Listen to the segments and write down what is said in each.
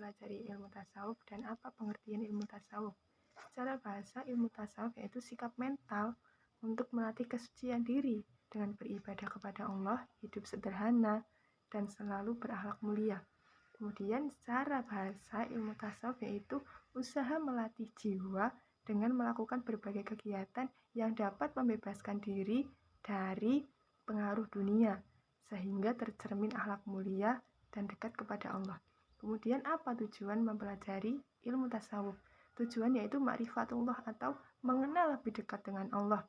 mempelajari ilmu tasawuf dan apa pengertian ilmu tasawuf? Secara bahasa, ilmu tasawuf yaitu sikap mental untuk melatih kesucian diri dengan beribadah kepada Allah, hidup sederhana, dan selalu berakhlak mulia. Kemudian secara bahasa, ilmu tasawuf yaitu usaha melatih jiwa dengan melakukan berbagai kegiatan yang dapat membebaskan diri dari pengaruh dunia, sehingga tercermin akhlak mulia dan dekat kepada Allah. Kemudian apa tujuan mempelajari ilmu tasawuf? Tujuan yaitu ma'rifatullah atau mengenal lebih dekat dengan Allah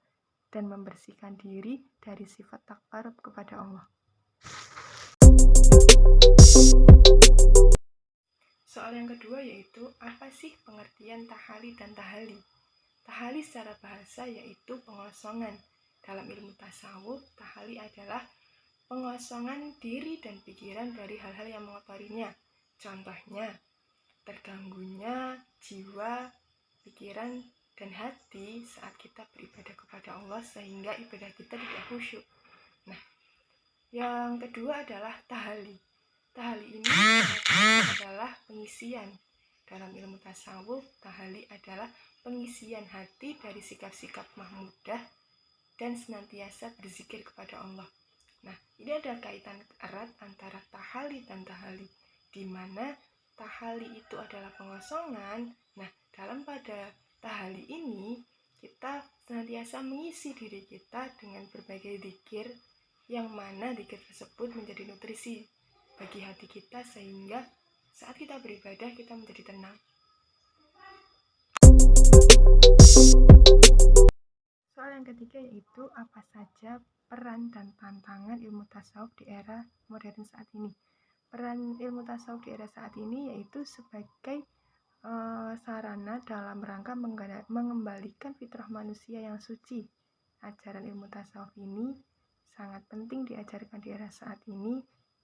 dan membersihkan diri dari sifat takarub kepada Allah. Soal yang kedua yaitu apa sih pengertian tahali dan tahali? Tahali secara bahasa yaitu pengosongan. Dalam ilmu tasawuf, tahali adalah pengosongan diri dan pikiran dari hal-hal yang mengotorinya. Contohnya, terganggunya jiwa, pikiran, dan hati saat kita beribadah kepada Allah sehingga ibadah kita tidak khusyuk. Nah, yang kedua adalah tahali. Tahali ini adalah pengisian. Dalam ilmu tasawuf, tahali adalah pengisian hati dari sikap-sikap mahmudah dan senantiasa berzikir kepada Allah. Nah, ini ada kaitan erat antara tahali dan tahali, di mana tahali itu adalah pengosongan. Nah, dalam pada tahali ini, kita senantiasa mengisi diri kita dengan berbagai zikir, yang mana zikir tersebut menjadi nutrisi bagi hati kita sehingga saat kita beribadah kita menjadi tenang. Soal yang ketiga yaitu apa saja peran dan tantangan ilmu tasawuf di era modern saat ini. Peran ilmu tasawuf di era saat ini yaitu sebagai sarana dalam rangka mengembalikan fitrah manusia yang suci. Ajaran ilmu tasawuf ini sangat penting diajarkan di era saat ini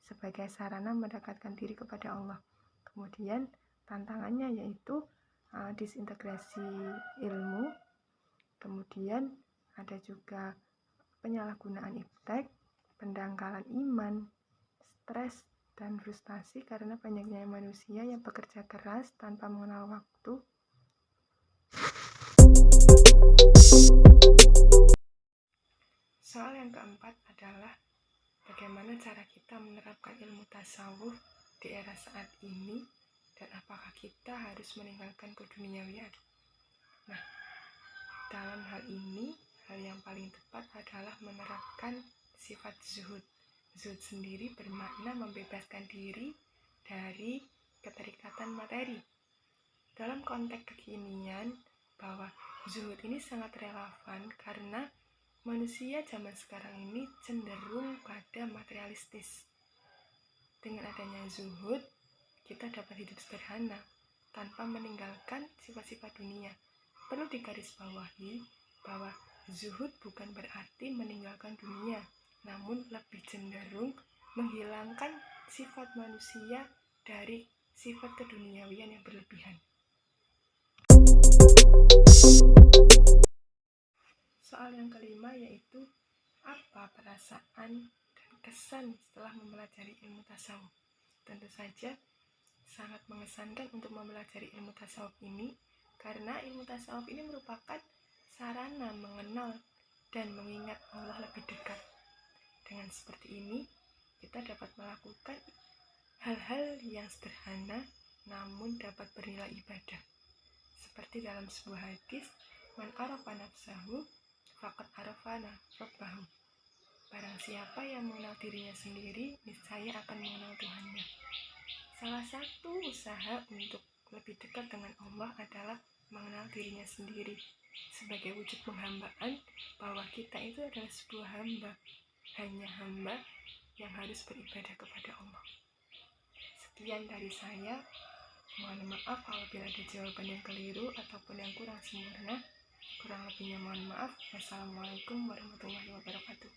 sebagai sarana mendekatkan diri kepada Allah. Kemudian tantangannya yaitu disintegrasi ilmu, kemudian ada juga penyalahgunaan iptek, pendangkalan iman, stres, dan frustasi karena banyaknya manusia yang bekerja keras tanpa mengenal waktu. Soal yang keempat adalah bagaimana cara kita menerapkan ilmu tasawuf di era saat ini dan apakah kita harus meninggalkan keduniawian. Nah, dalam hal ini, hal yang paling tepat adalah menerapkan sifat zuhud. Zuhud sendiri bermakna membebaskan diri dari keterikatan materi. Dalam konteks kekinian, bahwa zuhud ini sangat relevan karena manusia zaman sekarang ini cenderung pada materialistis. Dengan adanya zuhud, kita dapat hidup sederhana tanpa meninggalkan sifat-sifat dunia. Perlu digarisbawahi bahwa zuhud bukan berarti meninggalkan dunia, namun lebih cenderung menghilangkan sifat manusia dari sifat keduniawian yang berlebihan. Soal yang kelima yaitu apa perasaan dan kesan setelah mempelajari ilmu tasawuf. Tentu saja sangat mengesankan untuk mempelajari ilmu tasawuf ini karena ilmu tasawuf ini merupakan sarana mengenal dan mengingat Allah lebih dekat. Dengan seperti ini, kita dapat melakukan hal-hal yang sederhana namun dapat bernilai ibadah. Seperti dalam sebuah hadis, man arafa nafsahu faqad arafana rabbahu. Barang siapa yang mengenal dirinya sendiri, niscaya akan mengenal Tuhannya. Salah satu usaha untuk lebih dekat dengan Allah adalah mengenal dirinya sendiri sebagai wujud penghambaan bahwa kita itu adalah sebuah hamba, hanya hamba yang harus beribadah kepada Allah. Sekian dari saya, mohon maaf apabila ada jawaban yang keliru ataupun yang kurang sempurna. Kurang lebihnya mohon maaf. Wassalamualaikum warahmatullahi wabarakatuh.